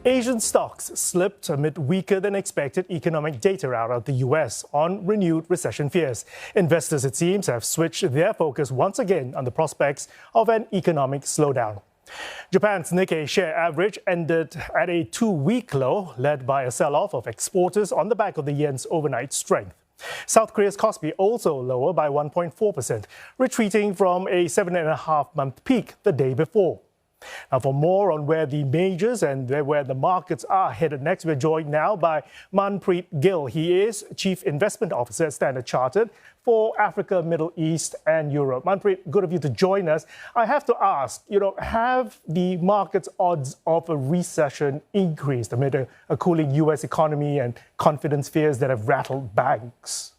Asian stocks slipped amid weaker than expected economic data out of the US on renewed recession fears. Investors, it seems, have switched their focus once again on the prospects of an economic slowdown. Japan's Nikkei share average ended at a two-week low, led by a sell-off of exporters on the back of the yen's overnight strength. South Korea's Kospi also lower by 1.4%, retreating from a 7.5-month peak the day before. Now, for more on where the majors and where the markets are headed next, we're joined now by Manpreet Gill. He is Chief Investment Officer at Standard Chartered for Africa, Middle East and Europe. Manpreet, good of you to join us. I have to ask, have the market's odds of a recession increased amid a cooling U.S. economy and confidence fears that have rattled banks?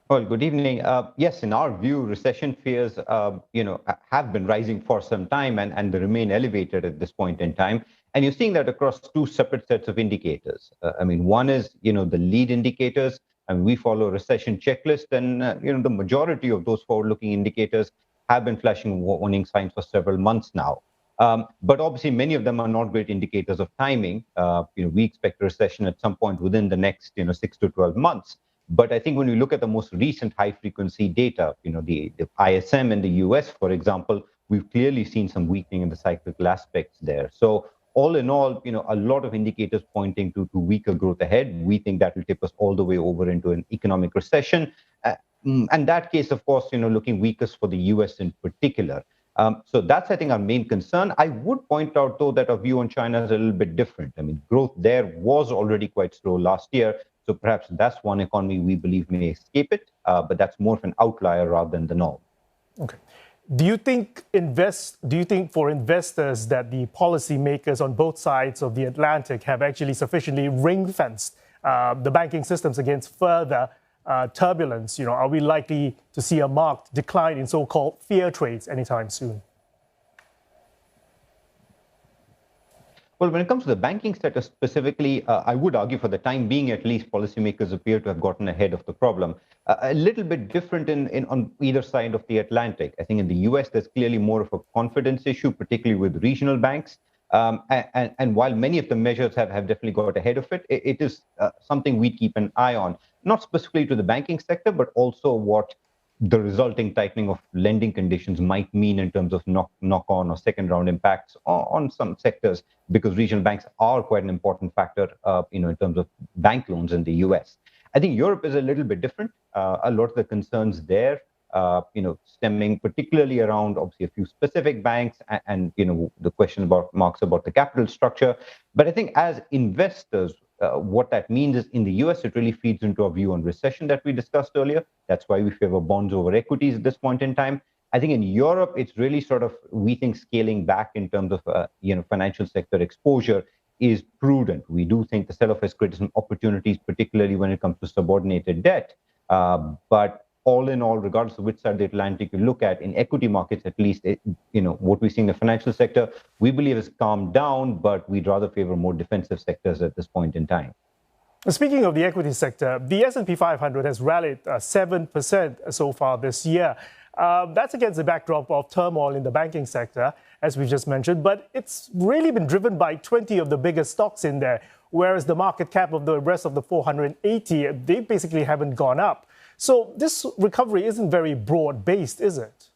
Well, good evening. Yes, in our view, recession fears, have been rising for some time and they remain elevated at this point in time. And you're seeing that across two separate sets of indicators. One is, the lead indicators, and we follow a recession checklist. And, the majority of those forward-looking indicators have been flashing warning signs for several months now. But obviously, many of them are not great indicators of timing. We expect a recession at some point within the next, 6 to 12 months. But I think when we look at the most recent high-frequency data, the ISM in the US, for example, we've clearly seen some weakening in the cyclical aspects there. So all in all, a lot of indicators pointing to weaker growth ahead. We think that will tip us all the way over into an economic recession. And that case, of course, looking weakest for the US in particular. So that's, I think, our main concern. I would point out, though, that our view on China is a little bit different. Growth there was already quite slow last year. So perhaps that's one economy we believe may escape it, but that's more of an outlier rather than the norm. Okay. Do you think for investors that the policymakers on both sides of the Atlantic have actually sufficiently ring-fenced the banking systems against further turbulence? Are we likely to see a marked decline in so-called fear trades anytime soon? Well, when it comes to the banking sector specifically, I would argue for the time being, at least, policymakers appear to have gotten ahead of the problem. A little bit different on either side of the Atlantic. I think in the US, there's clearly more of a confidence issue, particularly with regional banks. And while many of the measures have definitely got ahead of it, it is something we keep an eye on, not specifically to the banking sector, but also what the resulting tightening of lending conditions might mean in terms of knock-on or second-round impacts on some sectors, because regional banks are quite an important factor, in terms of bank loans in the US. I think Europe is a little bit different. A lot of the concerns there, stemming particularly around, obviously, a few specific banks and the question marks about the capital structure. But I think as investors, what that means is in the US, it really feeds into our view on recession that we discussed earlier. That's why we favor bonds over equities at this point in time. I think in Europe, it's really we think scaling back in terms of, financial sector exposure is prudent. We do think the sell-off has created some opportunities, particularly when it comes to subordinated debt. But all in all, regardless of which side of the Atlantic you look at, in equity markets at least, what we see in the financial sector, we believe has calmed down, but we'd rather favor more defensive sectors at this point in time. Speaking of the equity sector, the S&P 500 has rallied 7% so far this year. That's against the backdrop of turmoil in the banking sector, as we just mentioned, but it's really been driven by 20 of the biggest stocks in there, whereas the market cap of the rest of the 480, they basically haven't gone up. So this recovery isn't very broad-based, is it?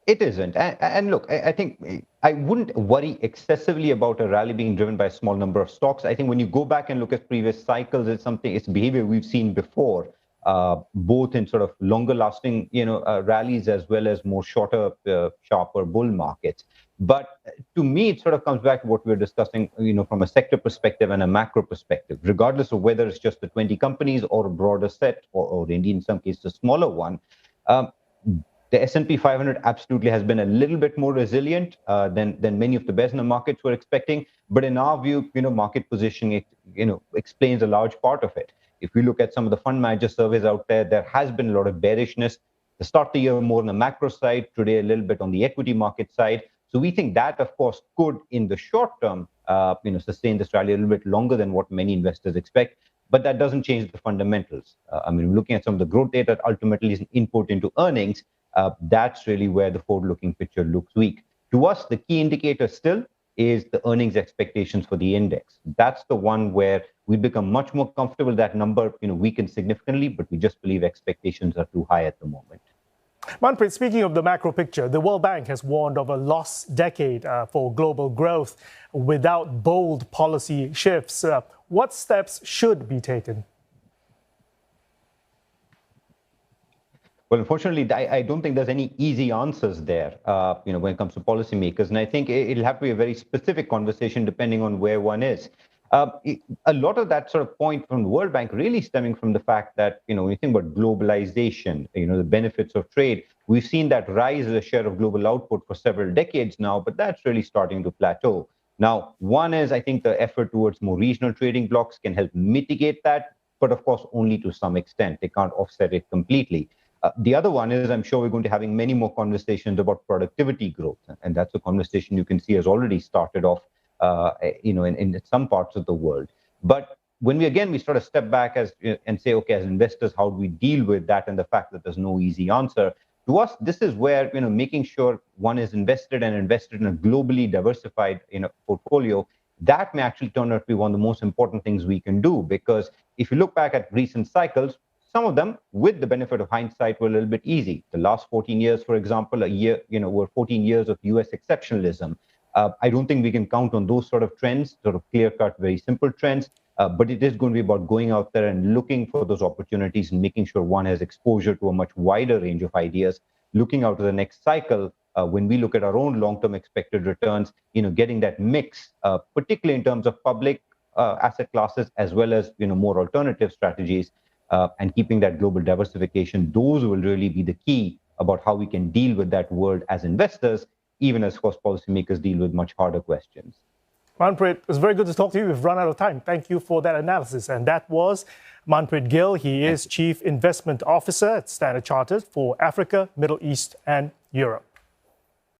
It isn't. And look, I think I wouldn't worry excessively about a rally being driven by a small number of stocks. I think when you go back and look at previous cycles, it's behavior we've seen before, both in sort of longer lasting, rallies as well as more shorter, sharper bull markets. But to me, it sort of comes back to what we were discussing, from a sector perspective and a macro perspective, regardless of whether it's just the 20 companies or a broader set, or indeed in some cases a smaller one. The S&P 500 absolutely has been a little bit more resilient than many of the best in the markets were expecting. But in our view, market positioning, explains a large part of it. If we look at some of the fund manager surveys out there, there has been a lot of bearishness. To start the year more on the macro side, today a little bit on the equity market side. So we think that, of course, could, in the short term, sustain this rally a little bit longer than what many investors expect. But that doesn't change the fundamentals. Looking at some of the growth data, ultimately is an input into earnings. That's really where the forward-looking picture looks weak. To us, the key indicator still is the earnings expectations for the index. That's the one where we become much more comfortable. That number, weakens significantly, but we just believe expectations are too high at the moment. Manpreet, speaking of the macro picture, the World Bank has warned of a lost decade for global growth without bold policy shifts. What steps should be taken? Well, unfortunately, I don't think there's any easy answers there, when it comes to policymakers. And I think it'll have to be a very specific conversation depending on where one is. A lot of that sort of point from the World Bank really stemming from the fact that, when you think about globalization, the benefits of trade, we've seen that rise as a share of global output for several decades now, but that's really starting to plateau. Now, one is, I think, the effort towards more regional trading blocks can help mitigate that, but of course, only to some extent. They can't offset it completely. The other one is, I'm sure we're going to be having many more conversations about productivity growth. And that's a conversation you can see has already started off, in some parts of the world. But when we sort of step back and say, okay, as investors, how do we deal with that and the fact that there's no easy answer? To us, this is where, making sure one is invested in a globally diversified, portfolio, that may actually turn out to be one of the most important things we can do. Because if you look back at recent cycles, some of them, with the benefit of hindsight, were a little bit easy. The last 14 years, for example, were 14 years of US exceptionalism. I don't think we can count on those sort of trends, sort of clear-cut, very simple trends. But it is going to be about going out there and looking for those opportunities and making sure one has exposure to a much wider range of ideas, looking out to the next cycle. When we look at our own long-term expected returns, getting that mix, particularly in terms of public asset classes, as well as, more alternative strategies, and keeping that global diversification, those will really be the key about how we can deal with that world as investors, even as, of course, policymakers deal with much harder questions. Manpreet, it was very good to talk to you. We've run out of time. Thank you for that analysis. And that was Manpreet Gill. He is Chief Investment Officer at Standard Chartered for Africa, Middle East and Europe.